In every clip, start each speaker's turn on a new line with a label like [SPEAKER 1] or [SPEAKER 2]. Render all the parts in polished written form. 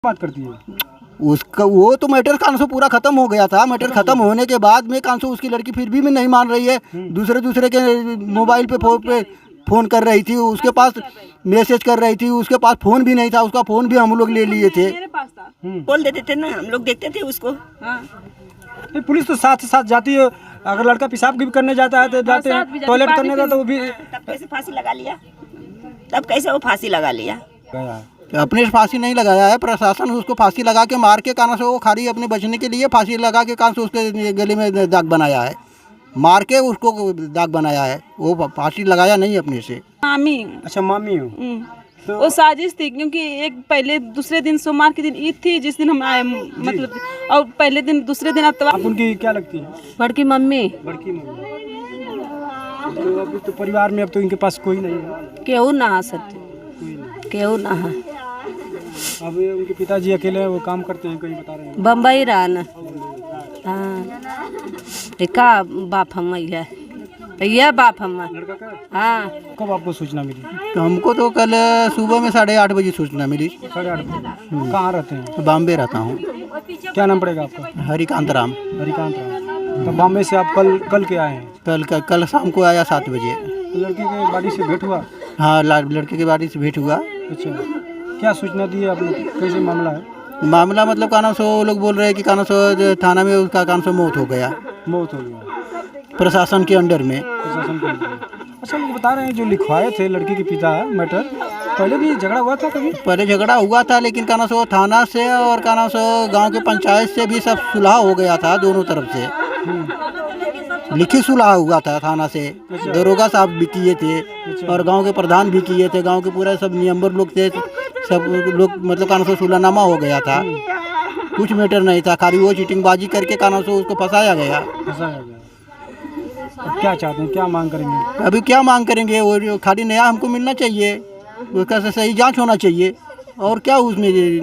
[SPEAKER 1] बात करती है
[SPEAKER 2] उसका वो तो मैटर कांसो पूरा खत्म हो गया था। मैटर खत्म होने के बाद में कांसो उसकी लड़की फिर भी नहीं मान रही है। दूसरे के मोबाइल पे फ़ोन कर रही थी, उसके पास मैसेज कर रही थी, उसके पास फ़ोन भी नहीं था, उसका फ़ोन भी हम लोग ले लिए थे।
[SPEAKER 3] मेरे पास था, बोल देते थे ना, हम लोग देखते थे उसको। हाँ।
[SPEAKER 1] पुलिस तो साथ साथ जाती है। अगर लड़का पेशाब भी करने जाता है तो जाते हैं, टॉयलेट करने जाता है वो भी।
[SPEAKER 3] तब कैसे फांसी लगा लिया? तब कैसे वो फांसी लगा लिया?
[SPEAKER 2] अपने से फांसी नहीं लगाया है, प्रशासन उसको फांसी लगा के मार के कान से वो खाली अपने बचने के लिए फांसी लगा के कान से उसके गले में दाग बनाया है, मार के उसको दाग बनाया है। वो फांसी लगाया नहीं अपने से।
[SPEAKER 3] मामी।
[SPEAKER 1] अच्छा मामी हो
[SPEAKER 3] तो वो साजिश थी, क्योंकि एक पहले दूसरे दिन सोमवार के दिन ईद थी जिस दिन हम आए, मतलब और पहले दिन दूसरे दिन
[SPEAKER 1] आप उनकी क्या लगती है?
[SPEAKER 3] बड़की मम्मी।
[SPEAKER 1] बड़की मम्मी। तो अब तो परिवार में अब तो इनके पास कोई नहीं है।
[SPEAKER 3] केहू ना आ सकते, केहू ना है।
[SPEAKER 1] अब उनके पिताजी अकेले हैं, वो काम करते हैं, कहीं बता रहे हैं
[SPEAKER 3] बम्बई रहना। हाँ, का बाप हम है, यह बाप हम।
[SPEAKER 1] लड़का का।
[SPEAKER 3] हाँ।
[SPEAKER 1] कब आपको सूचना मिली?
[SPEAKER 2] तो हमको तो कल सुबह में 8:30 बजे सूचना मिली।
[SPEAKER 1] 8:30 बजे। कहाँ रहते हैं?
[SPEAKER 2] बॉम्बे रहता हूँ।
[SPEAKER 1] क्या नाम पड़ेगा आपका?
[SPEAKER 2] हरिकांत राम।
[SPEAKER 1] हरिकांत राम। तो बॉम्बे से आप कल के आए हैं?
[SPEAKER 2] कल शाम को आया 7 बजे।
[SPEAKER 1] तो लड़की के बाड़ी से भेंट हुआ?
[SPEAKER 2] हाँ, लड़के के बाड़ी से भेंट हुआ।
[SPEAKER 1] अच्छा, क्या सूचना दी है आपने? कैसे मामला है?
[SPEAKER 2] मामला मतलब कानों से वो लोग बोल रहे हैं कि कानों से थाना में उसका कान से मौत हो गया,
[SPEAKER 1] मौत हो गया
[SPEAKER 2] प्रशासन के अंडर में।
[SPEAKER 1] प्रशासन के अंदर। अच्छा, लोग बता रहे हैं जो लिखवाए थे लड़की के पिता मैटर, पहले भी झगड़ा हुआ था कभी?
[SPEAKER 2] पहले झगड़ा हुआ था, लेकिन कानों से वो थाना से और कानों से गांव के पंचायत से भी सब सुलह हो गया था, दोनों तरफ से लिखित सुलह हुआ था। थाना से दरोगा साहब भी किए थे और गांव के प्रधान भी किए थे, गांव के पूरे सब मेंबर लोग थे, सब लोग मतलब कानों से सुलहनामा हो गया था। कुछ मैटर नहीं था, खाली वो चीटिंगबाजी करके कानों से उसको फंसाया गया।
[SPEAKER 1] अब क्या चाहते हैं, क्या मांग करेंगे?
[SPEAKER 2] अभी क्या मांग करेंगे? वो खाली नया हमको मिलना चाहिए, उसका सही जांच होना चाहिए, और क्या उसमें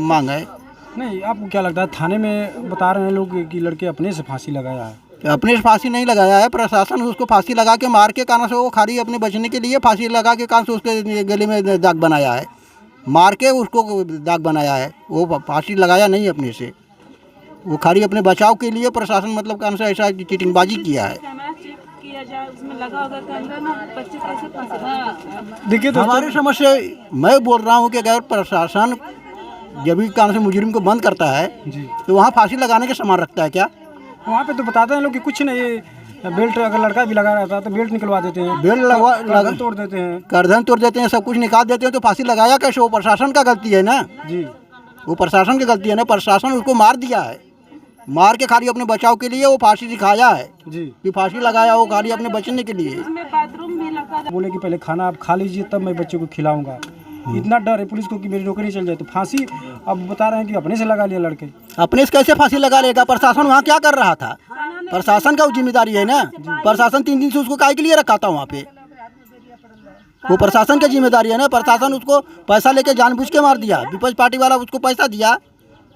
[SPEAKER 2] मांग है?
[SPEAKER 1] नहीं, आपको क्या लगता है? थाने में बता रहे हैं लोग कि लड़के अपने से फांसी लगाया है।
[SPEAKER 2] अपने से फांसी नहीं लगाया है, प्रशासन उसको फांसी लगा के मार के कान से वो खाली अपने बचने के लिए फांसी लगा के कान से उसके गले में दाग बनाया है, मार के उसको दाग बनाया है। वो फांसी लगाया नहीं अपने से, वो खाली अपने बचाव के लिए प्रशासन मतलब कान से ऐसा चीटिंगबाजी किया है।
[SPEAKER 1] देखिए
[SPEAKER 2] हमारी समझ से मैं बोल रहा हूँ कि अगर प्रशासन जब भी कान से मुजरिम को बंद करता है तो वहाँ फांसी लगाने का सामान रखता है क्या?
[SPEAKER 1] वहाँ पे तो बताते हैं लोग कि कुछ नहीं, बेल्ट अगर लड़का भी लगा रहता है तो बेल्ट निकलवा देते हैं,
[SPEAKER 2] बेल्ट
[SPEAKER 1] तोड़ देते हैं,
[SPEAKER 2] गर्दन तोड़ देते हैं, सब कुछ निकाल देते हैं। तो फांसी लगाया कैसे? वो प्रशासन का गलती है ना
[SPEAKER 1] जी,
[SPEAKER 2] वो प्रशासन की गलती है ना। प्रशासन उसको मार दिया है, मार के खाली अपने बचाव के लिए वो फांसी दिखाया है
[SPEAKER 1] जी,
[SPEAKER 2] कि फांसी लगाया वो खाली अपने बचने के लिए।
[SPEAKER 1] बोले कि पहले खाना आप खा लीजिए तब मैं बच्चे को खिलाऊंगा। इतना डर है पुलिस को कि मेरी नौकरी चल जाए, तो फांसी अब बता रहे हैं कि अपने से लगा लिया लड़के।
[SPEAKER 2] अपने से कैसे फांसी लगा लेगा? प्रशासन वहाँ क्या कर रहा था? प्रशासन का जिम्मेदारी है ना। प्रशासन 3 दिन से उसको काहे के लिए रखा था वहाँ पे? वो प्रशासन की जिम्मेदारी है ना। प्रशासन उसको पैसा लेके जानबूझ के मार दिया, विपक्ष पार्टी वाला उसको पैसा दिया,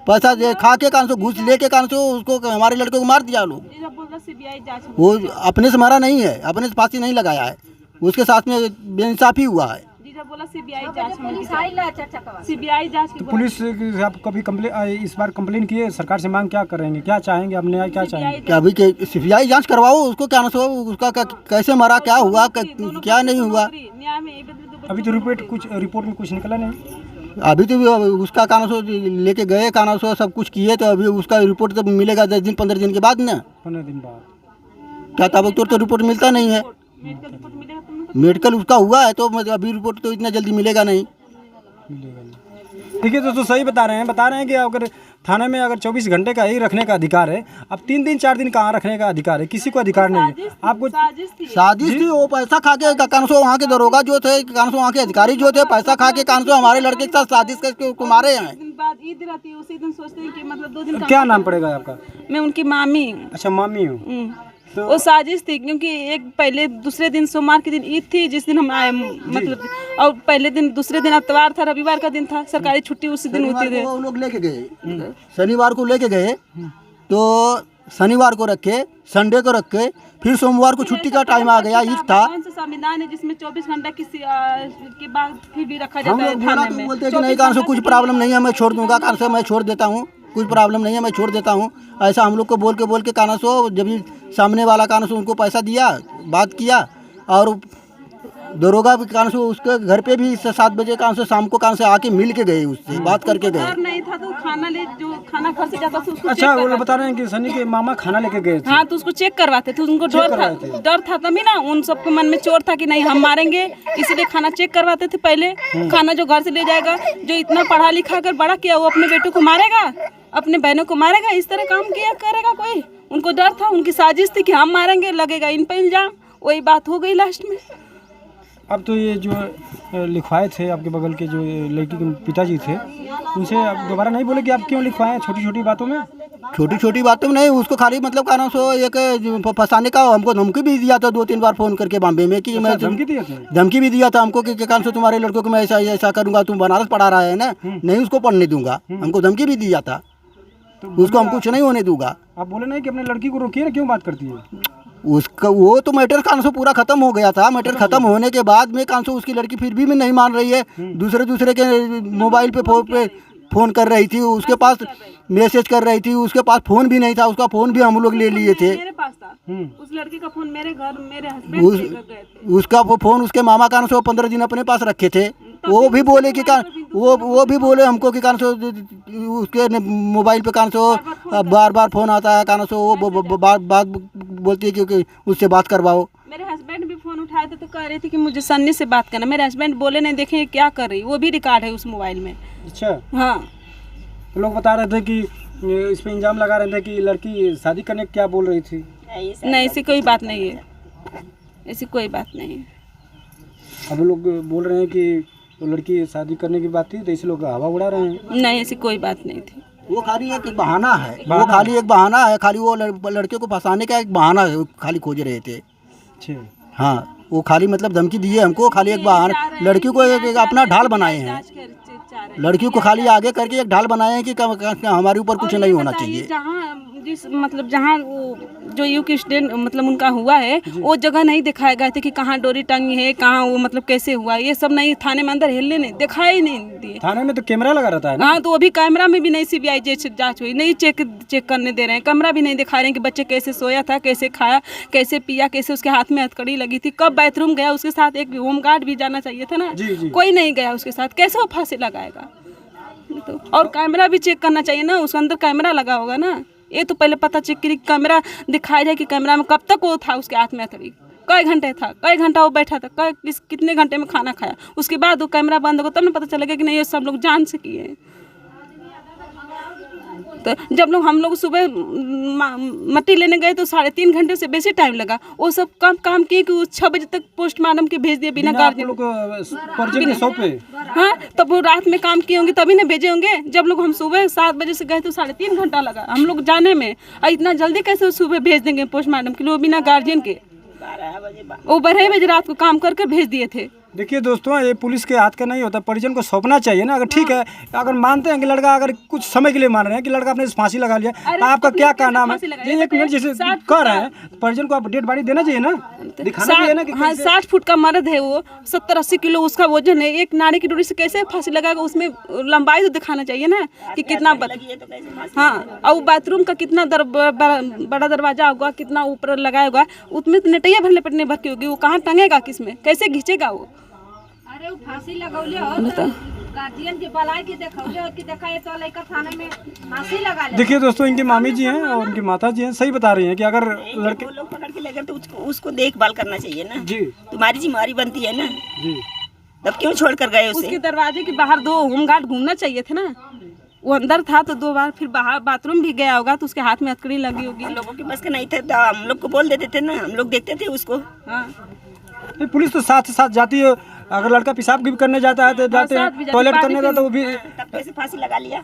[SPEAKER 2] पैसा दे खा के कान से घूस लेके कान से उसको हमारे लड़के को मार दिया लोग। वो अपने से मारा नहीं है, अपने से फांसी नहीं लगाया है, उसके साथ में बेइंसाफी हुआ है।
[SPEAKER 3] सीबीआई जांच।
[SPEAKER 1] तो पुलिस से आप कभी इस बार कंप्लेन किए? सरकार से मांग क्या करेंगे, क्या चाहेंगे आप? न्याय क्या चाहेंगे?
[SPEAKER 2] क्या अभी सीबीआई जांच करवाओ उसको, क्या ना उसका कैसे मरा, क्या हुआ, क्या नहीं हुआ।
[SPEAKER 1] अभी तो रिपोर्ट में कुछ निकला नहीं।
[SPEAKER 2] अभी तो उसका कानून लेके गए, कानून सब कुछ किए, तो अभी उसका रिपोर्ट तो मिलेगा 10 दिन 15 दिन के बाद ना।
[SPEAKER 1] 15 दिन बाद
[SPEAKER 2] क्या तब तो रिपोर्ट मिलता नहीं है। मेडिकल उसका हुआ है तो अभी रिपोर्ट तो इतना जल्दी मिलेगा नहीं।
[SPEAKER 1] देखिए दोस्तों, सही बता रहे हैं कि अगर थाने में अगर 24 घंटे का ही रखने का अधिकार है, अब 3 दिन 4 दिन कहाँ रखने का अधिकार है? किसी को अधिकार नहीं है। आपको
[SPEAKER 2] साजिश थी, वो पैसा खा के कानसो वहाँ के दरोगा जो थे, कानसो वहाँ के अधिकारी जो थे, पैसा खा के कानसो हमारे लड़के के साथ साजिश करके उसको मारे हैं।
[SPEAKER 3] ईद रहती है उसी दिन सोचते हैं कि मतलब 2 दिन।
[SPEAKER 1] क्या नाम पड़ेगा आपका?
[SPEAKER 3] मैं उनकी मामी।
[SPEAKER 1] अच्छा, मामी हो।
[SPEAKER 3] तो वो साजिश थी, क्योंकि एक पहले दूसरे दिन सोमवार के दिन ईद थी जिस दिन हम आए, मतलब और पहले दिन दूसरे दिन इतवार था, रविवार का दिन था, सरकारी छुट्टी उसी दिन होती थी।
[SPEAKER 2] वो लोग लेके गए, शनिवार को लेके गए, तो शनिवार को रखे, संडे को रखे, फिर सोमवार को छुट्टी का टाइम आ गया, ईद था।
[SPEAKER 3] कौन सा संविधान है जिसमें 24 घंटा किसी के बाद फिर भी रखा
[SPEAKER 2] हम
[SPEAKER 3] जाता है
[SPEAKER 2] लोग बोला
[SPEAKER 3] थाने
[SPEAKER 2] तो
[SPEAKER 3] में?
[SPEAKER 2] बोलते हैं कि नहीं कान से कुछ प्रॉब्लम नहीं है, मैं छोड़ दूंगा, कान से मैं छोड़ देता हूँ, कुछ प्रॉब्लम नहीं है, मैं छोड़ देता हूँ। ऐसा हम लोग को बोल के कान से, जब भी सामने वाला कान से उनको पैसा दिया, बात किया, और दरोगा भी कान से उसके घर पे भी 7 बजे कान से शाम को कान से आके मिल के गए, उससे बात करके गए।
[SPEAKER 3] डर नहीं था तो खाना ले, जो खाना घर से जाता था उसको
[SPEAKER 1] अच्छा, वो बता रहे हैं कि सनी के मामा खाना लेके गए थे।
[SPEAKER 3] हाँ, तो उसको चेक करवाते थे, उनको डर था तभी ना, उन सबके मन में चोर था कि नहीं हम मारेंगे, इसीलिए खाना चेक करवाते थे पहले। खाना जो घर से ले जाएगा, जो इतना पढ़ा लिखा कर बड़ा किया, वो अपने बेटों को मारेगा, अपने बहनों को मारेगा, इस तरह काम किया करेगा कोई? उनको डर था, उनकी साजिश थी कि हम मारेंगे, लगेगा इन पे इल्जाम, वही बात हो गई लास्ट में।
[SPEAKER 1] अब तो ये जो लिखवाए थे आपके बगल के जो लड़की के पिताजी थे, उनसे आप दोबारा नहीं बोले कि आप क्यों लिखवाए छोटी छोटी बातों में?
[SPEAKER 2] छोटी छोटी बातों में नहीं, उसको खाली मतलब कानों से एक फंसाने का हमको धमकी भी दिया था 2-3 बार फ़ोन करके बॉम्बे में कि मैं
[SPEAKER 1] धमकी दिया था?
[SPEAKER 2] धमकी भी दिया था हमको कि कान से तुम्हारे लड़कों को मैं ऐसा ऐसा करूँगा, तुम बनारस पढ़ा रहा है ना, नहीं उसको पढ़ने दूंगा, हमको धमकी भी दिया था, उसको हम कुछ नहीं होने दूंगा।
[SPEAKER 1] आप बोले नहीं कि अपने लड़की को रोकिए ना, क्यों बात करती है?
[SPEAKER 2] उसका वो तो मैटर कान से पूरा खत्म हो गया था। मैटर खत्म होने के बाद में कान से उसकी लड़की फिर भी नहीं मान रही है, दूसरे के मोबाइल पे फ़ोन कर रही थी, उसके पास मैसेज कर रही थी, उसके पास फ़ोन भी नहीं था, उसका फ़ोन भी हम लोग ले लिए थे।
[SPEAKER 3] मेरे पास था, उस लड़की का फोन मेरे घर, मेरे हस्बैंड लेकर गए थे।
[SPEAKER 2] उसका वो फ़ोन उसके मामा कान से 15 दिन अपने पास रखे थे। वो भी बोले कि कान वो भी बोले हमको कि कान से उसके मोबाइल पे कान से बार फ़ोन आता है, कान से वो बात बोलती है क्योंकि उससे बात करवाओ।
[SPEAKER 3] मेरे हस्बैंड भी फोन उठाए थे तो कह रही थी कि मुझे सन्नी से बात करना। मेरे हस्बैंड बोले नहीं, देखें क्या कर रही, वो भी रिकॉर्ड है उस मोबाइल में।
[SPEAKER 1] अच्छा,
[SPEAKER 3] हाँ,
[SPEAKER 1] तो लोग बता रहे थे कि इस पे इल्जाम लगा रहे थे कि लड़की शादी करने क्या बोल रही थी।
[SPEAKER 3] नहीं, ऐसी कोई बात नहीं है, ऐसी कोई बात नहीं है।
[SPEAKER 1] अब लोग बोल रहे हैं कि वो लड़की शादी करने की बात थी, तो इसे लोग हवा उड़ा रहे हैं।
[SPEAKER 3] नहीं, ऐसी कोई बात नहीं थी।
[SPEAKER 2] वो खाली एक बहाना है, वो खाली एक बहाना है, खाली वो लड़के को फंसाने का एक बहाना है, वो खाली खोज रहे थे।
[SPEAKER 1] अच्छा,
[SPEAKER 2] हाँ, वो खाली मतलब धमकी दिए हमको, खाली एक बहाना, लड़की को एक अपना ढाल बनाए हैं, लड़की को खाली आगे करके एक ढाल बनाए हैं कि हमारे ऊपर कुछ नहीं होना चाहिए।
[SPEAKER 3] जहाँ वो जो यू की स्टूडेंट मतलब उनका हुआ है, वो जगह नहीं दिखाए गए थे कि कहाँ डोरी टंगी है, कहाँ वो मतलब कैसे हुआ, ये सब नहीं, थाने में अंदर हिलने नहीं, दिखाई नहीं दिए।
[SPEAKER 1] थाने में तो कैमरा लगा रहता है ना।
[SPEAKER 3] हाँ, तो अभी कैमरा में भी नहीं सीबीआई जांच हुई, नहीं चेक करने दे रहे हैं, कैमरा भी नहीं दिखा रहे हैं कि बच्चे कैसे सोया था, कैसे खाया, कैसे पिया, कैसे उसके हाथ में हथकड़ी लगी थी, कब बाथरूम गया, उसके साथ एक होमगार्ड भी जाना चाहिए था ना।
[SPEAKER 1] जी।
[SPEAKER 3] कोई नहीं गया उसके साथ, कैसे वो फांसी लगाएगा? तो और कैमरा भी चेक करना चाहिए ना, उसके अंदर कैमरा लगा होगा ना। ये तो पहले पता चेक करी, कैमरा दिखाया जाए कि कैमरा में कब तक वो था, उसके हाथ में हथकड़ी कई घंटे था, कई घंटा वो बैठा था, कितने घंटे में खाना खाया, उसके बाद वो कैमरा बंद होगा तब ना पता चलेगा कि नहीं ये सब लोग जान से किए हैं। तो जब हम लोग सुबह मट्टी लेने गए तो 3.5 घंटे से बेसी टाइम लगा, वो सब काम किए कि 6 बजे तक पोस्टमार्टम के भेज दिए बिना गार्जियन। हाँ, तब वो रात में काम किए होंगे तभी ना भेजे होंगे। जब लोग हम सुबह 7 बजे से गए तो 3.5 घंटा लगा हम लोग जाने में, और इतना जल्दी कैसे सुबह भेज देंगे पोस्टमार्टम के लिए बिना गार्जियन के? वो 12 बजे रात को काम कर भेज दिए थे।
[SPEAKER 1] देखिए दोस्तों, ये पुलिस के हाथ का नहीं होता, परिजन को सौंपना चाहिए ना। अगर ठीक है, अगर मानते हैं कि लड़का अगर कुछ समय के लिए मान रहे हैं कि लड़का अपने फांसी लगा लिया, तो आपका क्या नाम है? ये 1 मिनट जैसे कर रहे हैं, परिजन को आप डेड बॉडी देना चाहिए ना, दिखाना चाहिए ना कि
[SPEAKER 3] हाँ, 60 फुट का मर्द है वो, 70-80 किलो उसका वजन है, एक नारे की डोरी से कैसे फांसी लगाएगा? उसमें लंबाई तो दिखाना चाहिए ना कि कितना हाँ, और बाथरूम का कितना बड़ा दरवाजा होगा, कितना ऊपर लगाया होगा, उसमें तो नटैया भरने पड़ने भर की होगी, वो कहाँ टंगेगा, किसमें कैसे घींचेगा वो?
[SPEAKER 4] अरे वो फांसी लगौले हो तो गार्जियन के बुलाए के देखौले हो कि देखा ये तो लेकर थाने में फांसी लगा ले।
[SPEAKER 1] देखिए दोस्तों, इनकी मामी जी हैं और उनकी माता जी हैं, सही बता रही हैं कि अगर लड़के
[SPEAKER 5] लोग पकड़ के ले गए तो उसको देखभाल करना चाहिए ना
[SPEAKER 1] जी,
[SPEAKER 5] तुम्हारी जिम्मेदारी बनती है ना
[SPEAKER 1] जी।
[SPEAKER 5] तब क्यों छोड़ कर गए उसे?
[SPEAKER 3] उसके दरवाजे के बाहर 2 होमगार्ड घूमना चाहिए थे ना। वो अंदर था तो 2 बार फिर बाहर बाथरूम भी गया होगा तो उसके हाथ में हथकड़ी लगी होगी।
[SPEAKER 5] हम लोगों के बस का नहीं था तो हम लोग को बोल देते थे ना, हम लोग देखते थे उसको।
[SPEAKER 3] हाँ,
[SPEAKER 1] पुलिस तो साथ जाती है, अगर लड़का पेशाब भी करने जाता है तो जाते हैं, टॉयलेट करने जाता है वो भी।
[SPEAKER 5] तब कैसे फांसी लगा लिया?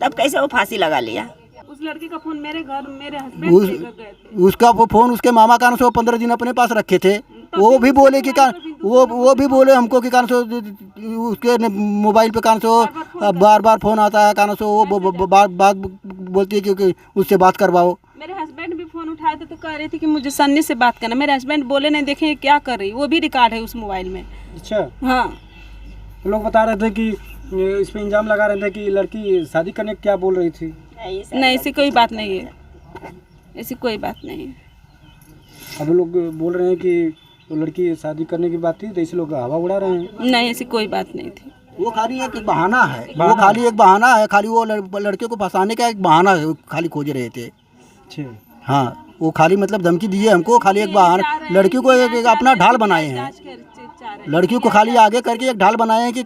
[SPEAKER 5] तब कैसे वो फांसी लगा लिया?
[SPEAKER 3] उस लड़की का फोन मेरे घर, मेरे हस्बैंड लेकर गए थे।
[SPEAKER 2] उसका वो फ़ोन उसके मामा कान से 15 दिन अपने पास रखे थे। वो भी बोले कि वो भी बोले हमको कि कान से उसके मोबाइल पे कान से बार फ़ोन आता है, कान से वो बात बोलती है क्योंकि उससे बात करवाओ।
[SPEAKER 3] मेरे कह रही थी कि मुझे सन्नी से बात करना, मेरे हस्बैंड बोले नहीं, देखें क्या कर रही, वो भी रिकॉर्ड है उस मोबाइल में।
[SPEAKER 1] अच्छा,
[SPEAKER 3] हाँ
[SPEAKER 1] लोग बता रहे थे कि इस पे इल्जाम लगा रहे थे कि लड़की शादी करने क्या बोल रही थी।
[SPEAKER 3] नहीं, ऐसी कोई बात नहीं है, ऐसी कोई बात नहीं है।
[SPEAKER 1] अभी लोग बोल रहे हैं कि तो लड़की शादी करने की बात थी, तो इसे लोग हवा उड़ा रहे हैं।
[SPEAKER 3] नहीं, ऐसी कोई बात नहीं थी।
[SPEAKER 2] वो खाली एक बहाना है, वो खाली एक बहाना है, खाली वो लड़के को फंसाने का एक बहाना है, वो खाली खोज रहे थे।
[SPEAKER 1] अच्छा,
[SPEAKER 2] हाँ, वो खाली मतलब धमकी दिए हमको, खाली एक बहाना, लड़की को एक अपना ढाल बनाए हैं, लड़की को खाली आगे करके एक ढाल बनाए हैं कि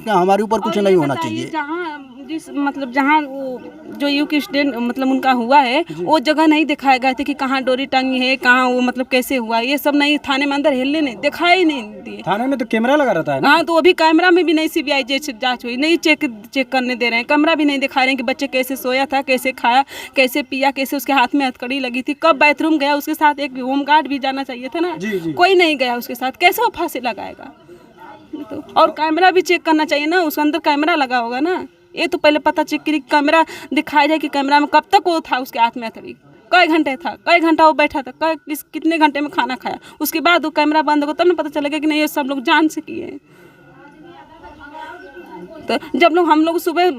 [SPEAKER 2] हमारे ऊपर कुछ नहीं होना चाहिए।
[SPEAKER 3] जहाँ जिस मतलब जहाँ वो जो युग एक्सीडेंट मतलब उनका हुआ है, वो जगह नहीं दिखाए गए थे कि कहाँ डोरी टंगी है, कहाँ वो मतलब कैसे हुआ, ये सब नहीं, थाने में अंदर हिलने नहीं दिखाई नहीं दिए।
[SPEAKER 1] थाने में तो कैमरा लगा रहता है ना।
[SPEAKER 3] हाँ, तो अभी कैमरा में भी नहीं सीबीआई जांच हुई, नहीं चेक करने दे रहे हैं, कैमरा भी नहीं दिखा रहे हैं कि बच्चे कैसे सोया था, कैसे खाया, कैसे पिया, कैसे उसके हाथ में हथकड़ी लगी थी, कब बाथरूम गया, उसके साथ एक होमगार्ड भी जाना चाहिए था ना। कोई नहीं गया उसके साथ, कैसे वो फांसी लगाएगा। तो और कैमरा भी चेक करना चाहिए ना, उसके अंदर कैमरा लगा होगा ना। ये तो पहले पता चेक करी, कैमरा दिखाया जाए कि कैमरा में कब तक वो था, उसके हाथ में हथकड़ी, कई घंटे था, कई घंटा वो बैठा था, कितने घंटे में खाना खाया, उसके बाद वो कैमरा बंद होगा, तब ना पता चलेगा कि नहीं ये सब लोग जान से किए हैं। तो जब हम लोग सुबह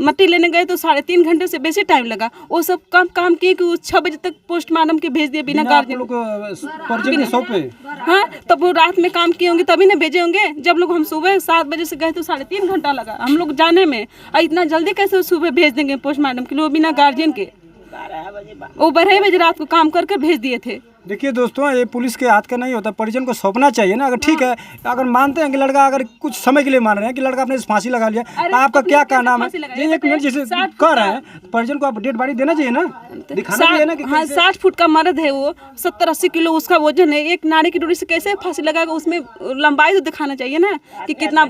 [SPEAKER 3] मट्टी लेने गए तो 3.5 घंटे से बेसी टाइम लगा। वो सब काम किए कि 6 बजे तक पोस्टमार्टम के भेज दिए बिना गार्जियन। हाँ, तब वो रात में काम किए होंगे तभी ना भेजे होंगे। जब लोग हम सुबह 7 बजे से गए तो 3.5 घंटा लगा हम लोग जाने में, और इतना जल्दी कैसे सुबह भेज देंगे पोस्टमार्टम के लिए बिना गार्जियन के। वो 12 बजे रात को काम करके भेज दिए थे।
[SPEAKER 1] देखिए दोस्तों, ये पुलिस के हाथ का नहीं होता, परिजन को सौंपना चाहिए ना। अगर ठीक है, अगर मानते हैं कि लड़का अगर कुछ समय के लिए मान रहे हैं कि लड़का अपने फांसी लगा लिया, तो आपका क्या कहना है? ये 1 मिनट जैसे कह रहे हैं, परिजन को आप डेड बॉडी देना चाहिए ना, दिखाना चाहिए ना कि
[SPEAKER 3] हाँ, 60 फुट का मर्द है वो, 70-80 किलो उसका वजन है, एक नारी की डोरी से कैसे फांसी लगाएगा? उसमें लंबाई तो दिखाना चाहिए ना कि कितना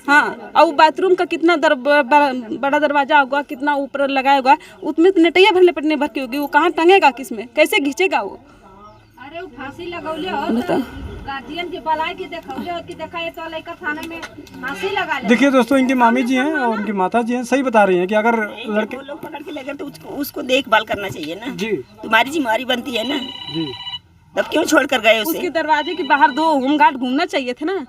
[SPEAKER 3] हाँ, और बाथरूम का कितना बड़ा दरवाजा होगा, कितना ऊपर लगाया होगा, उसमें तो नेटैया भरने पड़ने भर की होगी, वो कहाँ टंगेगा, किसमें कैसे खींचेगा वो?
[SPEAKER 4] अरे वो फांसी लगौले हो गार्जियन के बुलाए के देखौले हो कि देखा ये तो लड़का थाने में फांसी लगा ले।
[SPEAKER 1] देखिए दोस्तों, इनकी मामी जी हैं और उनकी माता जी हैं, सही बता रही हैं कि अगर लड़के
[SPEAKER 5] लोग पकड़ के लेकर तो उसको देखभाल करना चाहिए ना
[SPEAKER 1] जी,
[SPEAKER 5] तुम्हारी जिम्मेदारी बनती है ना
[SPEAKER 1] जी।
[SPEAKER 5] तब क्यों छोड़ कर गए उसे?
[SPEAKER 3] उसके दरवाजे के बाहर 2 होमगार्ड घूमना चाहिए थे ना।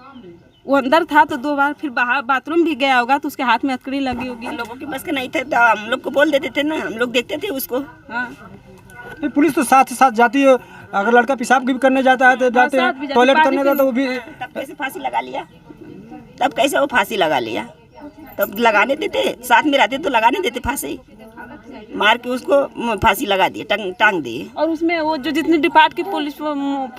[SPEAKER 3] वो अंदर था तो 2 बार फिर बाहर बाथरूम भी गया होगा तो उसके हाथ में हथकड़ी लगी होगी।
[SPEAKER 5] लोगों के बस का नहीं था तो हम लोग को बोल देते थे ना, हम लोग देखते थे उसको।
[SPEAKER 3] हाँ,
[SPEAKER 1] पुलिस तो साथ जाती है, अगर लड़का पेशाब भी करने जाता है तो जाते हैं, टॉयलेट करने जाता है तो वो भी।
[SPEAKER 5] तब कैसे फांसी लगा लिया? तब कैसे वो फांसी लगा लिया? तब लगाने देते, साथ में रहते तो लगाने देते फांसी, मार के उसको फांसी लगा दिए, टांग दिए।
[SPEAKER 3] और उसमें वो जो जितने डिपार्ट की पुलिस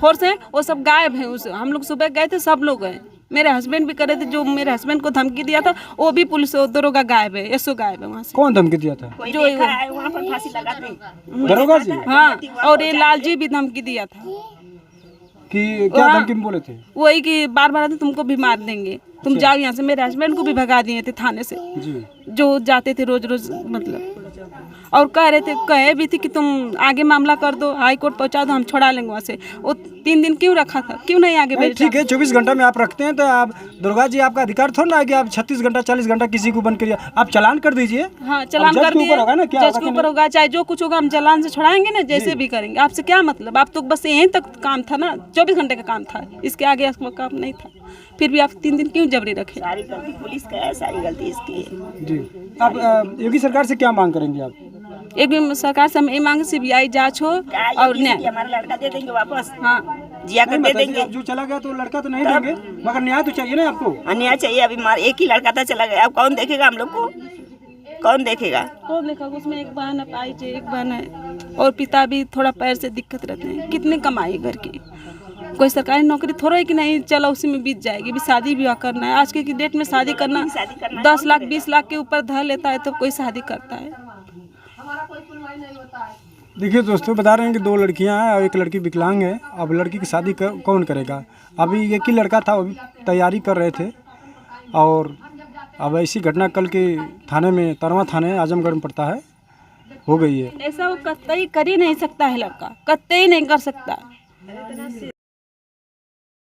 [SPEAKER 3] फोर्स है वो सब गायब है। हम लोग सुबह गए थे, सब लोग गए, मेरे हस्बैंड भी करे थे, जो मेरे हस्बैंड को धमकी दिया था वो भी पुलिस दरोगा गायब है, एसओ गायब है वहाँ से।
[SPEAKER 1] कौन धमकी दिया था?
[SPEAKER 5] जो वहाँ पर फांसी लगाते
[SPEAKER 1] दरोगा जी।
[SPEAKER 3] हाँ, और ये लाल जी भी धमकी दिया था
[SPEAKER 1] कि क्या धमकी में बोले थे?
[SPEAKER 3] वही कि बार तुमको भी मार देंगे, तुम जाओ यहाँ से। मेरे हस्बैंड को भी भगा दिए थे थाने से
[SPEAKER 1] जी,
[SPEAKER 3] जो जाते थे रोज मतलब, और कहे भी थी कि तुम आगे मामला कर दो, हाई कोर्ट पहुंचा दो, हम छोड़ा लेंगे वहाँ से। वो 3 दिन क्यों रखा था, क्यों नहीं आगे भेजा?
[SPEAKER 1] ठीक है, 24 घंटा में आप रखते हैं तो आप दुर्गा जी, आपका अधिकार थोड़ा ना है कि आप 36 घंटा 40 घंटा किसी को बंद करिए। आप चालान कर दीजिए।
[SPEAKER 3] हाँ, चालान कर दिए, जज के ऊपर होगा, चाहे जो कुछ होगा हम चालान से छुड़ाएंगे ना, जैसे भी करेंगे। आपसे क्या मतलब? आप तो बस यहीं तक काम था ना, 24 घंटे का काम था, इसके आगे आपका काम नहीं था, फिर भी आप 3 दिन क्यों जबरी रखे?
[SPEAKER 5] सारी गलती पुलिस का है, सारी गलती इसकी है जी।
[SPEAKER 1] आप योगी सरकार से क्या मांग करेंगे? आप
[SPEAKER 3] एक भी सरकार से हम ये मांगे सीबीआई जांच हो और न्याय।
[SPEAKER 5] हमारा लड़का दे देंगे वापस,
[SPEAKER 3] हाँ,
[SPEAKER 5] जिया कर दे देंगे।
[SPEAKER 1] जो चला गया तो लड़का तो नहीं देंगे, मगर न्याय तो चाहिए ना आपको।
[SPEAKER 5] न्याय चाहिए। अभी एक ही लड़का था, चला गया, अब कौन देखेगा हम लोग को? कौन देखेगा?
[SPEAKER 3] कौन देखेगा? उसमें एक बहन है, पाई एक बहन है, और पिता भी थोड़ा पैर से दिक्कत रहते हैं। कितने कमाई घर की? कोई सरकारी नौकरी थोड़ा है कि नहीं चलो उसी में बीत जाएगी। भी शादी ब्याह करना है, आज के डेट में शादी करना 10 लाख 20 लाख के ऊपर धर लेता है तो कोई शादी करता है।
[SPEAKER 1] देखिए दोस्तों, बता रहे हैं कि 2 लड़कियां हैं और एक लड़की विकलांग है। अब लड़की की शादी कौन करेगा? अभी एक ही लड़का था, वो भी तैयारी कर रहे थे, और अब ऐसी घटना कल के थाने में, तरवा थाने आजमगढ़ में पड़ता है, हो गई है।
[SPEAKER 3] ऐसा वो कतई कर ही नहीं सकता है, लड़का कतई नहीं कर सकता।